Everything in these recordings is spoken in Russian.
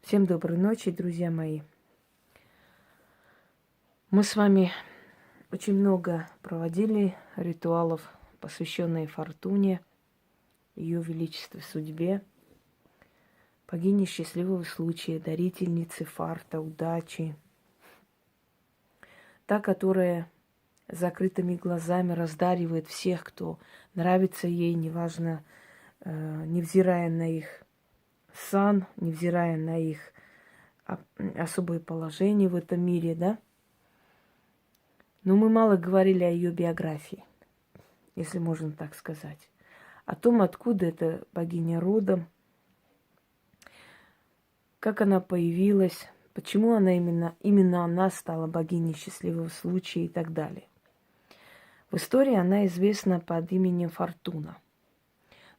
Всем доброй ночи, друзья мои. Мы с вами очень много проводили ритуалов, посвященные Фортуне, Ее Величеству Судьбе, богине счастливого случая, дарительнице фарта, удачи. Та, которая с закрытыми глазами раздаривает всех, кто нравится ей, неважно, невзирая на их сан, невзирая на их особое положение в этом мире, да? Но мы мало говорили о ее биографии, если можно так сказать. О том, откуда эта богиня родом, как она появилась, почему она именно она стала богиней счастливого случая и так далее. В истории она известна под именем Фортуна,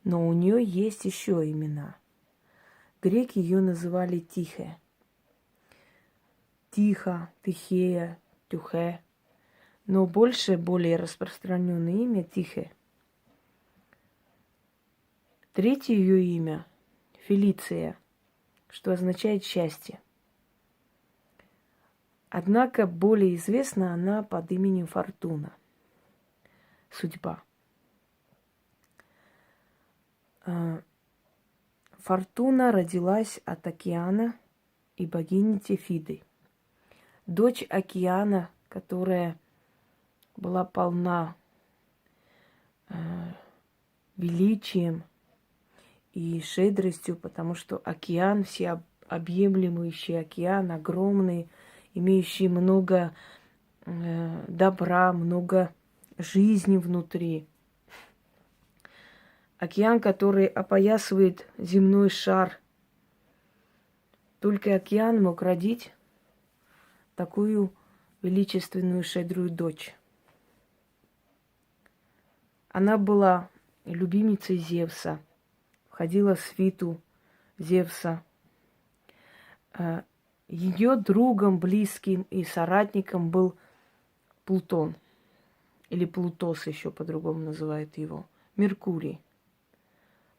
но у нее есть еще имена. Греки ее называли Тихе. Тиха, Тихея, Тюхе. Но более распространенное имя Тихе. Третье ее имя Фелиция, что означает счастье. Однако более известна она под именем Фортуна, судьба. Фортуна родилась от Океана и богини Тефиды, дочь Океана, которая была полна величием и щедростью, потому что океан, всеобъемлющий океан, огромный, имеющий много добра, много жизни внутри. Океан, который опоясывает земной шар. Только океан мог родить такую величественную, щедрую дочь. Она была любимицей Зевса, входила в свиту Зевса. Ее другом, близким и соратником был Плутон, или Плутос еще по-другому называют его, Меркурий,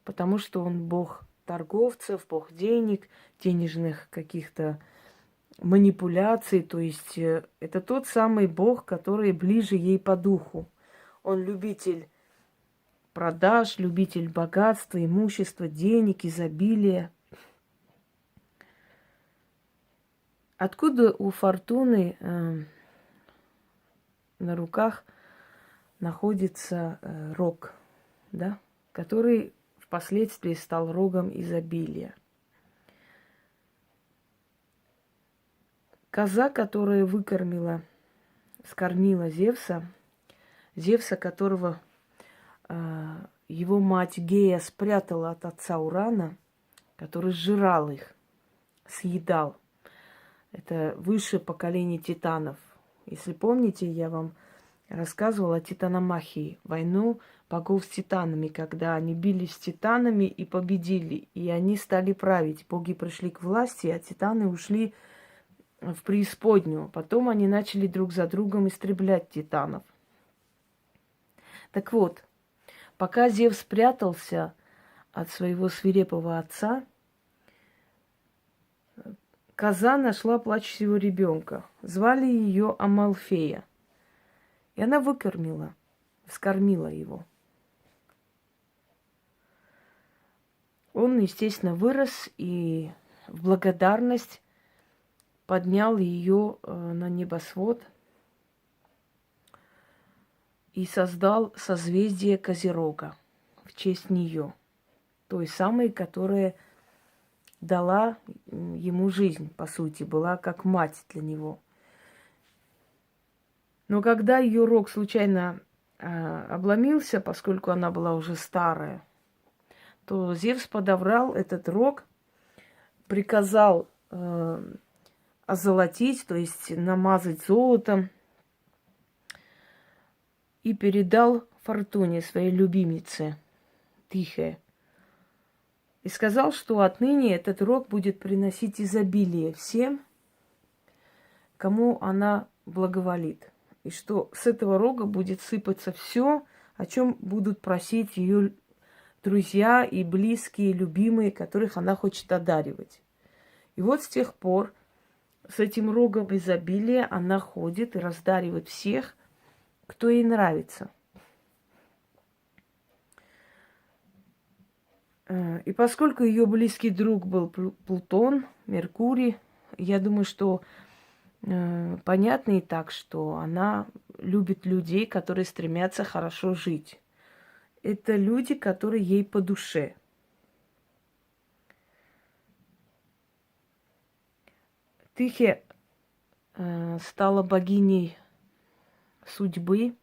потому что он бог торговцев, бог денег, денежных каких-то манипуляций, то есть это тот самый бог, который ближе ей по духу. Он любитель продаж, любитель богатства, имущества, денег, изобилия. Откуда у Фортуны на руках находится рог, да, который впоследствии стал рогом изобилия? Коза, которая скормила Зевса, которого его мать Гея спрятала от отца Урана, который сжирал их, съедал. Это высшее поколение титанов. Если помните, я вам рассказывала о титаномахии, войну богов с титанами, когда они бились с титанами и победили, и они стали править. Боги пришли к власти, а титаны ушли в преисподнюю. Потом они начали друг за другом истреблять титанов. Так вот, пока Зевс прятался от своего свирепого отца, коза нашла плачущего ребенка. Звали ее Амалфея. И она вскормила его. Он, естественно, вырос и в благодарность поднял ее на небосвод и создал созвездие Козерога в честь нее, той самой, которая дала ему жизнь, по сути, была как мать для него. Но когда ее рог случайно обломился, поскольку она была уже старая, то Зевс подобрал этот рог, приказал озолотить, то есть намазать золотом, и передал Фортуне, своей любимице, Тихе. И сказал, что отныне этот рог будет приносить изобилие всем, кому она благоволит. И что с этого рога будет сыпаться все, о чем будут просить ее друзья и близкие, любимые, которых она хочет одаривать. И вот с тех пор с этим рогом изобилия она ходит и раздаривает всех, кто ей нравится. И поскольку ее близкий друг был Плутон, Меркурий, я думаю, что понятно и так, что она любит людей, которые стремятся хорошо жить. Это люди, которые ей по душе. Тихе стала богиней судьбы,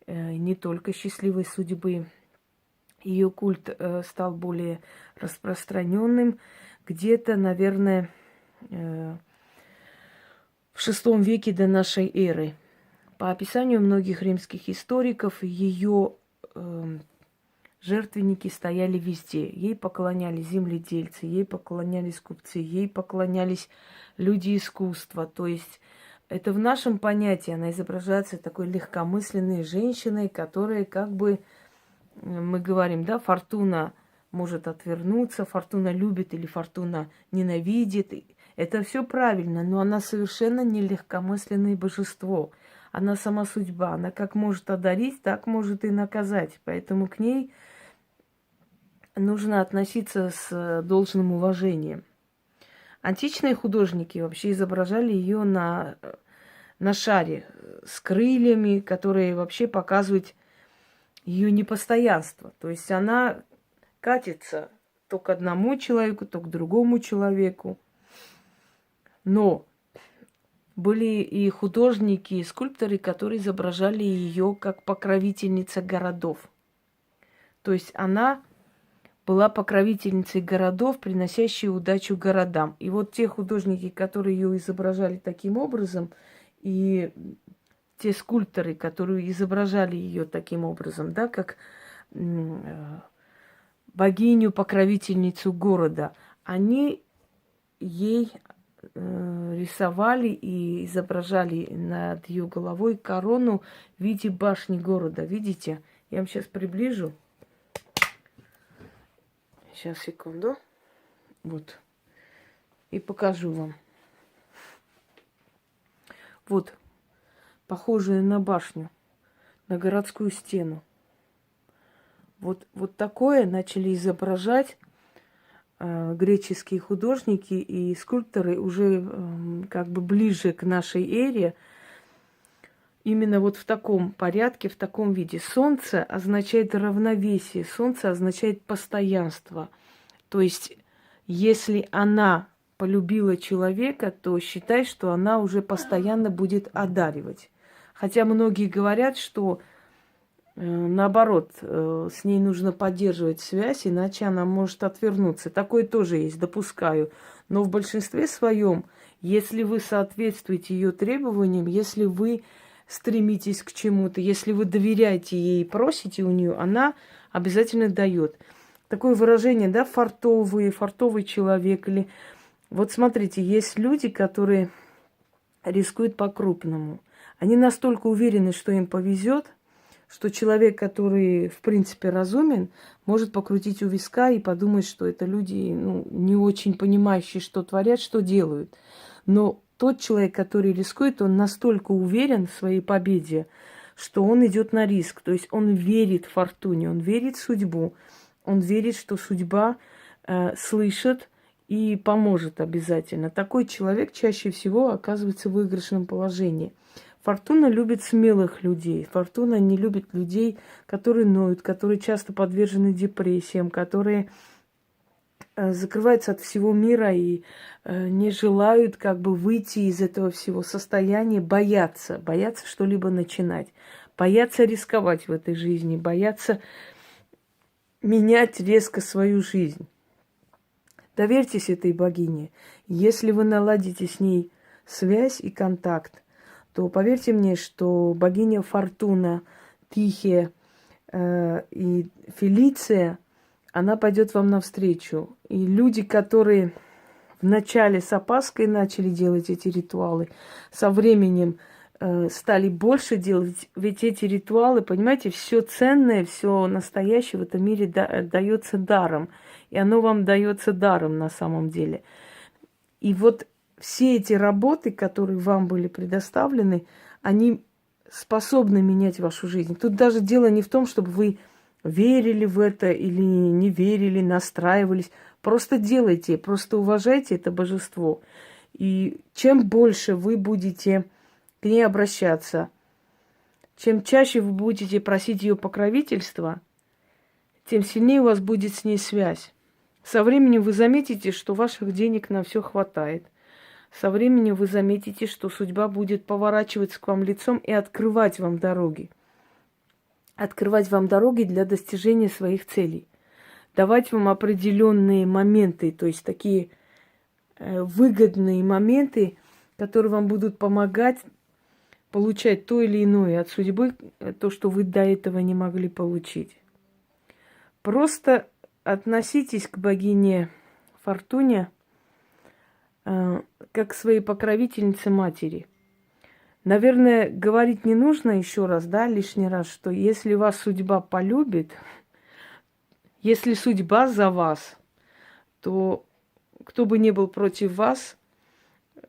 не только счастливой судьбы. Ее культ стал более распространенным где-то, наверное, в VI веке до нашей эры. По описанию многих римских историков, ее жертвенники стояли везде. Ей поклонялись земледельцы, ей поклонялись купцы, ей поклонялись люди искусства. То есть это в нашем понятии она изображается такой легкомысленной женщиной, которая как бы, мы говорим, да, фортуна может отвернуться, фортуна любит или фортуна ненавидит. Это все правильно, но она совершенно не легкомысленное божество. Она сама судьба. Она как может одарить, так может и наказать. Поэтому к ней нужно относиться с должным уважением. Античные художники вообще изображали ее на шаре с крыльями, которые вообще показывают ее непостоянство. То есть она катится то к одному человеку, то к другому человеку. Но были и художники, и скульпторы, которые изображали ее как покровительница городов. То есть она была покровительницей городов, приносящей удачу городам. И вот те художники, которые ее изображали таким образом, и те скульпторы, которые изображали ее таким образом, да, как богиню, покровительницу города, они ей рисовали и изображали над ее головой корону в виде башни города. Видите? Я вам сейчас приближу. Сейчас, секунду. Вот. И покажу вам. Вот. Похожая на башню, на городскую стену. Вот такое начали изображать греческие художники и скульпторы уже как бы ближе к нашей эре. Именно вот в таком порядке, в таком виде. Солнце означает равновесие, солнце означает постоянство. То есть, если она полюбила человека, то считай, что она уже постоянно будет одаривать. Хотя многие говорят, что наоборот, с ней нужно поддерживать связь, иначе она может отвернуться. Такое тоже есть, допускаю. Но в большинстве своем, если вы соответствуете ее требованиям, если вы стремитесь к чему-то, если вы доверяете ей и просите у нее, она обязательно дает. Такое выражение, да, фартовый человек. Или вот смотрите, есть люди, которые рискуют по-крупному. Они настолько уверены, что им повезет, что человек, который, в принципе, разумен, может покрутить у виска и подумать, что это люди, не очень понимающие, что творят, что делают. Но тот человек, который рискует, он настолько уверен в своей победе, что он идет на риск. То есть он верит фортуне, он верит в судьбу, он верит, что судьба слышит и поможет обязательно. Такой человек чаще всего оказывается в выигрышном положении. Фортуна любит смелых людей. Фортуна не любит людей, которые ноют, которые часто подвержены депрессиям, которые закрываются от всего мира и не желают как бы выйти из этого всего состояния, боятся что-либо начинать, боятся рисковать в этой жизни, боятся менять резко свою жизнь. Доверьтесь этой богине. Если вы наладите с ней связь и контакт, то поверьте мне, что богиня Фортуна, Тихе и Фелиция, она пойдет вам навстречу. И люди, которые вначале с опаской начали делать эти ритуалы, со временем стали больше делать, ведь эти ритуалы, понимаете, все ценное, все настоящее в этом мире дается даром. И оно вам дается даром на самом деле. И вот все эти работы, которые вам были предоставлены, они способны менять вашу жизнь. Тут даже дело не в том, чтобы вы верили в это или не верили, настраивались. Просто делайте, просто уважайте это божество. И чем больше вы будете к ней обращаться, чем чаще вы будете просить ее покровительства, тем сильнее у вас будет с ней связь. Со временем вы заметите, что ваших денег на все хватает. Со временем вы заметите, что судьба будет поворачиваться к вам лицом и открывать вам дороги. Открывать вам дороги для достижения своих целей. Давать вам определенные моменты, то есть такие выгодные моменты, которые вам будут помогать получать то или иное от судьбы, то, что вы до этого не могли получить. Просто относитесь к богине Фортуне как к своей покровительнице матери. Наверное, говорить не нужно еще раз, да, лишний раз, что если вас судьба полюбит, если судьба за вас, то кто бы ни был против вас,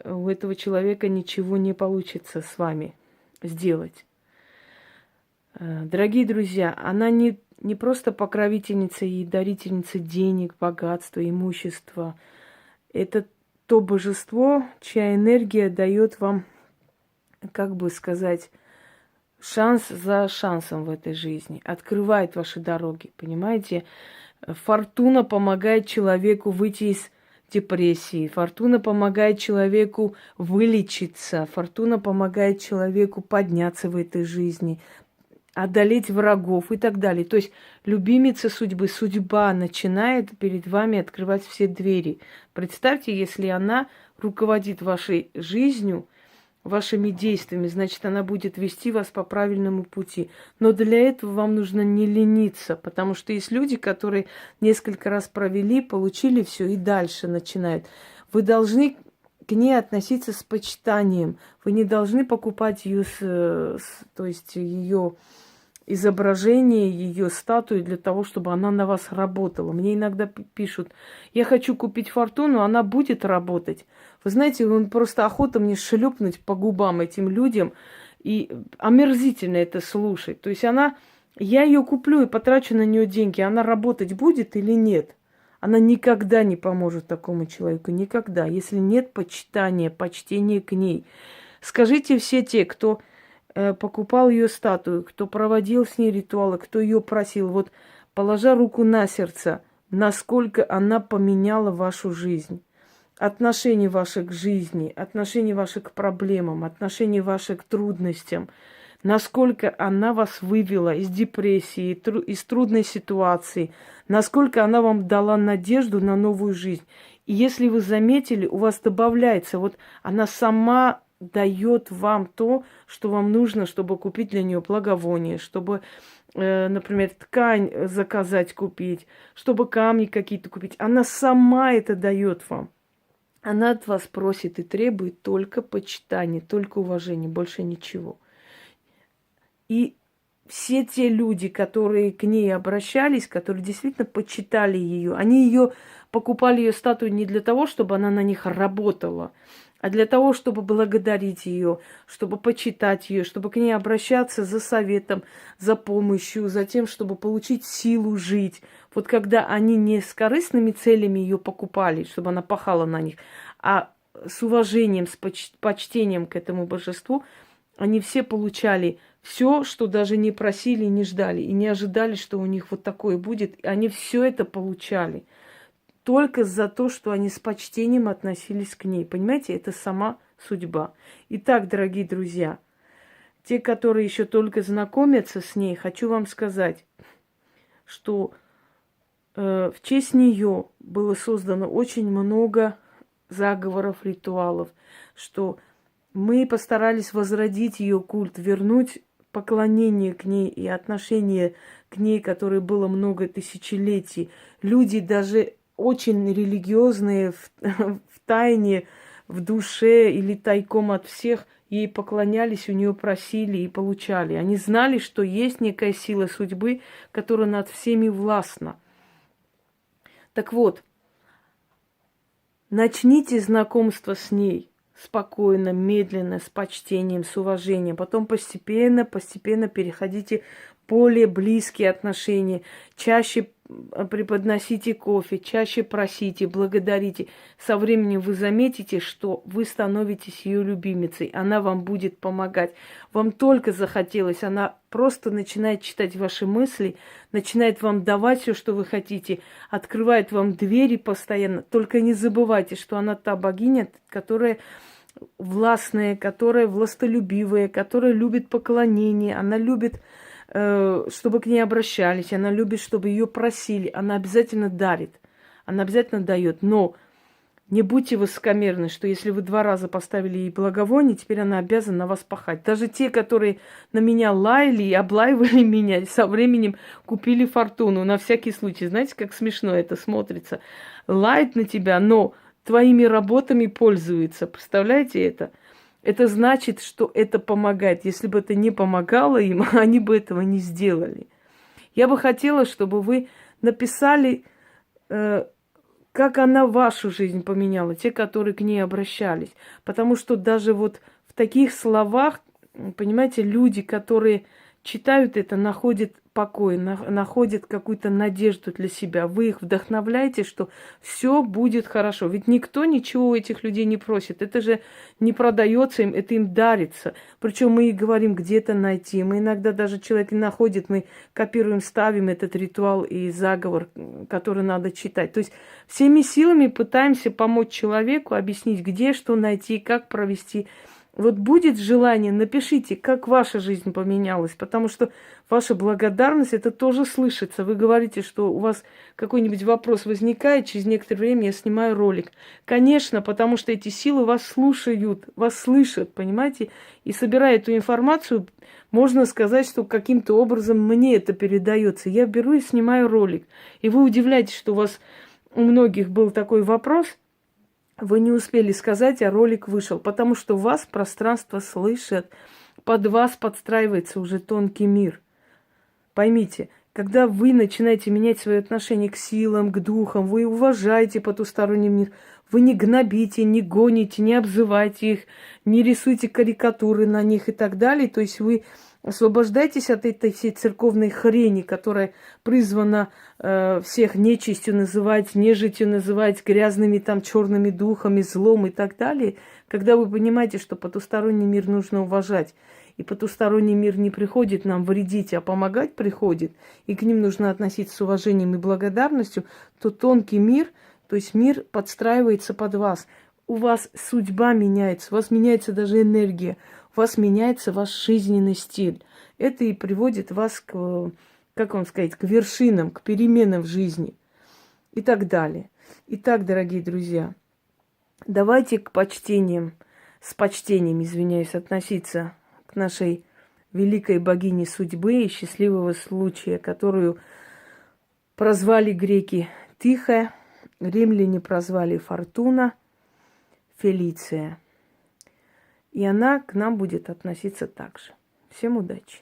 у этого человека ничего не получится с вами сделать. Дорогие друзья, она не просто покровительница и дарительница денег, богатства, имущества. Это то божество, чья энергия дает вам, как бы сказать, шанс за шансом в этой жизни, открывает ваши дороги, понимаете? Фортуна помогает человеку выйти из депрессии, фортуна помогает человеку вылечиться, фортуна помогает человеку подняться в этой жизни, одолеть врагов и так далее. То есть любимица судьбы, судьба начинает перед вами открывать все двери. Представьте, если она руководит вашей жизнью, вашими действиями, значит, она будет вести вас по правильному пути. Но для этого вам нужно не лениться, потому что есть люди, которые несколько раз провели, получили все и дальше начинают. Вы должны к ней относиться с почитанием. Вы не должны покупать ее, то есть ее изображение, ее статую для того, чтобы она на вас работала. Мне иногда пишут: я хочу купить фортуну, она будет работать. Вы знаете, просто охота мне шлепнуть по губам этим людям, и омерзительно это слушать. То есть я ее куплю и потрачу на нее деньги, она работать будет или нет? Она никогда не поможет такому человеку, никогда, если нет почитания к ней. Скажите все те, кто покупал ее статую, кто проводил с ней ритуалы, кто ее просил, вот положа руку на сердце, насколько она поменяла вашу жизнь. Отношение ваше к жизни, отношение ваше к проблемам, отношение ваше к трудностям. Насколько она вас вывела из депрессии, из трудной ситуации. Насколько она вам дала надежду на новую жизнь. И если вы заметили, у вас добавляется, вот она сама дает вам то, что вам нужно, чтобы купить для нее благовоние, чтобы, например, ткань заказать, купить, чтобы камни какие-то купить. Она сама это дает вам. Она от вас просит и требует только почитания, только уважения, больше ничего. И все те люди, которые к ней обращались, которые действительно почитали ее, они покупали ее статую не для того, чтобы она на них работала, а для того, чтобы благодарить ее, чтобы почитать ее, чтобы к ней обращаться за советом, за помощью, за тем, чтобы получить силу жить. Вот когда они не с корыстными целями ее покупали, чтобы она пахала на них, а с уважением, с почтением к этому божеству, они все получали все, что даже не просили, не ждали, и не ожидали, что у них вот такое будет. Они все это получали только за то, что они с почтением относились к ней. Понимаете, это сама судьба. Итак, дорогие друзья, те, которые еще только знакомятся с ней, хочу вам сказать, что в честь нее было создано очень много заговоров, ритуалов, что мы постарались возродить ее культ, вернуть поклонение к ней и отношение к ней, которое было много тысячелетий. Люди даже очень религиозные в тайне, в душе или тайком от всех ей поклонялись, у нее просили и получали. Они знали, что есть некая сила судьбы, которая над всеми властна. Так вот, Начните знакомство с ней спокойно, медленно, с почтением, с уважением. Потом постепенно переходите в более близкие отношения. Чаще преподносите кофе, чаще просите, благодарите. Со временем вы заметите, что вы становитесь ее любимицей. Она вам будет помогать. Вам только захотелось, она просто начинает читать ваши мысли, начинает вам давать все, что вы хотите, открывает вам двери постоянно. Только не забывайте, что она та богиня, которая властная, которая властолюбивая, которая любит поклонение, она любит, чтобы к ней обращались, она любит, чтобы ее просили, она обязательно дарит, она обязательно дает. Но не будьте высокомерны, что если вы 2 раза поставили ей благовоние, теперь она обязана на вас пахать. Даже те, которые на меня лаяли и облаивали меня, со временем купили фортуну на всякий случай. Знаете, как смешно это смотрится? Лает на тебя, но твоими работами пользуется. Представляете это? Это значит, что это помогает. Если бы это не помогало им, они бы этого не сделали. Я бы хотела, чтобы вы написали, как она вашу жизнь поменяла, те, которые к ней обращались. Потому что даже вот в таких словах, понимаете, люди, которые читают это, находят покой, находят какую-то надежду для себя. Вы их вдохновляете, что все будет хорошо. Ведь никто ничего у этих людей не просит. Это же не продается им, это им дарится. Причем мы и говорим, где это найти. Мы иногда даже человек не находит, мы копируем, ставим этот ритуал и заговор, который надо читать. То есть всеми силами пытаемся помочь человеку, объяснить, где что найти, как провести. Вот будет желание, напишите, как ваша жизнь поменялась, потому что ваша благодарность, это тоже слышится. Вы говорите, что у вас какой-нибудь вопрос возникает, через некоторое время я снимаю ролик. Конечно, потому что эти силы вас слушают, вас слышат, понимаете? И собирая эту информацию, можно сказать, что каким-то образом мне это передается. Я беру и снимаю ролик. И вы удивляетесь, что у вас у многих был такой вопрос, вы не успели сказать, а ролик вышел, потому что вас пространство слышит, под вас подстраивается уже тонкий мир. Поймите, когда вы начинаете менять свое отношение к силам, к духам, вы уважаете потусторонний мир, вы не гнобите, не гоните, не обзывайте их, не рисуйте карикатуры на них и так далее, то есть вы освобождайтесь от этой всей церковной хрени, которая призвана всех нечистью называть, нежитью называть, грязными там черными духами, злом и так далее. Когда вы понимаете, что потусторонний мир нужно уважать, и потусторонний мир не приходит нам вредить, а помогать приходит, и к ним нужно относиться с уважением и благодарностью, то тонкий мир, то есть мир подстраивается под вас. У вас судьба меняется, у вас меняется даже энергия, у вас меняется ваш жизненный стиль. Это и приводит вас к, как вам сказать, к вершинам, к переменам в жизни и так далее. Итак, дорогие друзья, давайте с почтением, извиняюсь, относиться к нашей великой богине судьбы и счастливого случая, которую прозвали греки Тихая, римляне прозвали Фортуна, Фелиция. И она к нам будет относиться так же. Всем удачи!